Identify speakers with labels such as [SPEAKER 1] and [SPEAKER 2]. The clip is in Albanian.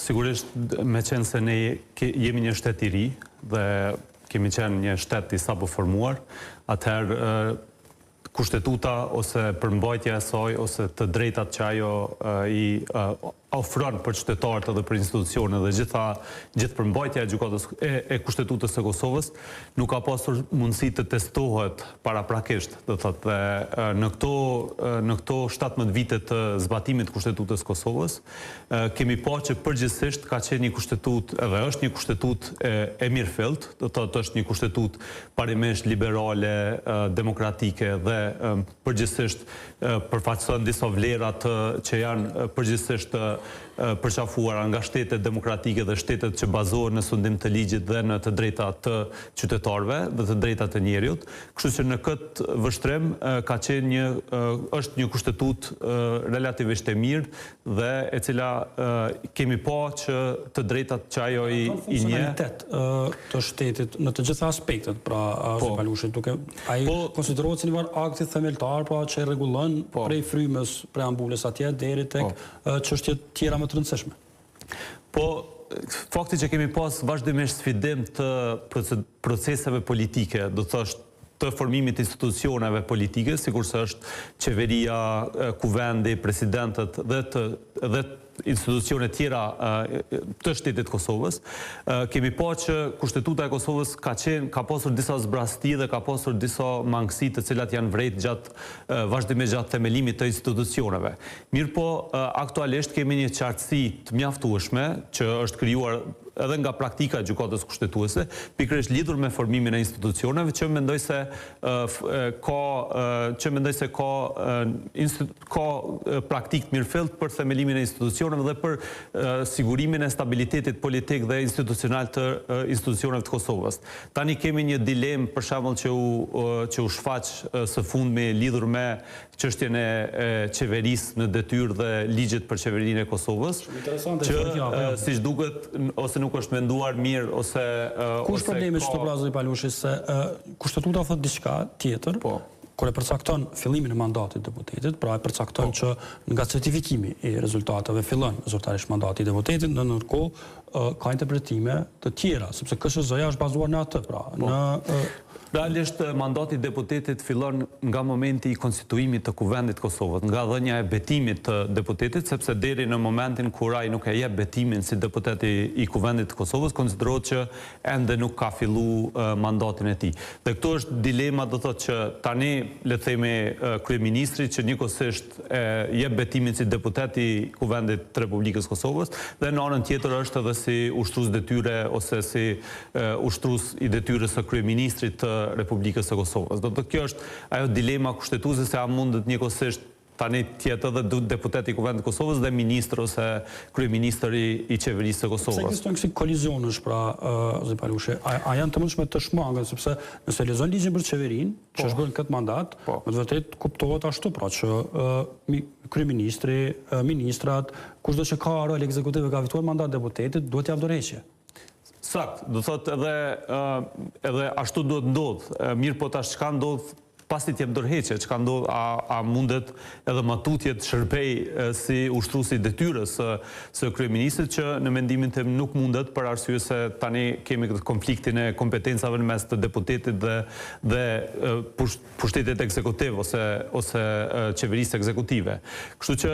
[SPEAKER 1] Sigurisht, me qenë se ne jemi një shtet i ri dhe kemi qenë një shtet i sapo formuar, atëherë kushtetuta ose përmbajtja e saj ose të drejtat që ajo i ofron për qytetarët edhe për institucionet dhe gjithë përmbajtja e gjykatës e kushtetutës së Kosovës nuk ka pasur mundësi të testohet paraprakisht, do thotë, në këto 17 vite të zbatimit të kushtetutës së Kosovës kemi pa që përgjithsisht ka qenë një kushtetutë edhe është një kushtetutë e mirëfillt, do thotë është një kushtetutë parimisht liberale, demokratike dhe përgjithsisht përfaqëson disa vlera që janë përgjithsisht përqafuara nga shtetet demokratike dhe shtetet që bazohen në sundim të ligjit dhe në të drejtat të qytetarëve dhe të drejtat të njerëzit. Kështu që në këtë vështrim ka qenë është një kushtetutë relativisht e mirë dhe e cila kemi pa që të drejtat që ajo i njeh
[SPEAKER 2] funksionalitet të shtetit në të gjitha aspektet, pra Palushi, duke ai konsiderohet si një akt themeltar, pra që rregullon prej frymës preambulës atje deri tek çështjet tjera më të rëndësishme. Po,
[SPEAKER 1] fakti që kemi pas vazhdimisht sfidim të proceseve politike, do të thosh të formimit institucioneve politike, sikurse është qeveria, kuvendi, presidentët dhe institucione tjera të shtetit Kosovës, kemi pa që kushtetuta e Kosovës ka pasur disa zbrasti dhe ka pasur disa mangësi të cilat janë vrejt vazhdimisht gjatë themelimit të institucioneve. Mirë po, aktualisht kemi një qartësi të mjaftueshme që është krijuar edhe nga praktika e gjykatës kushtetuese, pikërisht lidhur me formimin e institucioneve, që mendoj se ka praktikë mirëfillt për themelimin e institucioneve dhe për sigurimin e stabilitetit politik dhe institucional të institucioneve të Kosovës. Tani kemi një dilemë, për shembull, që u shfaq së fundmi lidhur me çështjen e qeverisë në detyrë dhe ligjit për qeverinë e Kosovës, që siç duket ose nuk është menduar mirë ose
[SPEAKER 2] ku është problemi që të prazoj Palushi, se kushtetuta thot diçka tjetër, kur e përcakton fillimin e mandatit deputetit, pra e përcakton që nga certifikimi i rezultateve fillon zyrtarisht mandati i deputetit, në ndërkohë ka interpretime të tjera, sepse KSZ-ja është bazuar në atë, pra në
[SPEAKER 1] realisht mandati i deputetit fillon nga momenti i konstituimit të Kuvendit Kosovës, nga dhënia e betimit të deputetit, sepse deri në momentin kur ai nuk e jep betimin si deputet i Kuvendit të Kosovës, konsiderohet që ende nuk ka filluar mandatin e tij. Dhe këtu është dilema, do thotë që tani le të themi kryeministri që njëkohësisht jep betimin si deputet i Kuvendit të Republikës Kosovës dhe në anën tjetër është edhe si ushtrues detyre ose si ushtrues i detyrës së kryeministrit të Republikës së Kosovës. Do të kjo është ajo dilema kushtetuese se a mundet njëkohësisht tani tjetë edhe deputet i Kuvendit të Kosovës dhe ministër ose kryeministër i qeverisë së Kosovës.
[SPEAKER 2] Se ekzistojnë kësi kolizionësh, pra, zë Palushi, a janë të mundshme të shmangën, sepse nëse lexon ligjin për qeverinë, që është bërë në këtë mandat, me të vërtet kuptohet ashtu, pra, që kryeministri, ministrat, kushdo që ka rol ekzekutive ka fituar mandat deputetit, duhet t'jap dorëheqje.
[SPEAKER 1] Sakt, do thotë edhe ashtu duhet ndodhë. Mirë po tash çka ndodh pasi t'jep dorëheqje, çka ndodh, a mundet edhe matutjet shërbej si ushtruesi i detyrës së kryeministrit, që në mendimin tim nuk mundet, për arsye se tani kemi këtë konfliktin e kompetencave në mes të deputetit dhe pushtetit ekzekutiv ose qeverisë ekzekutive. Kështu që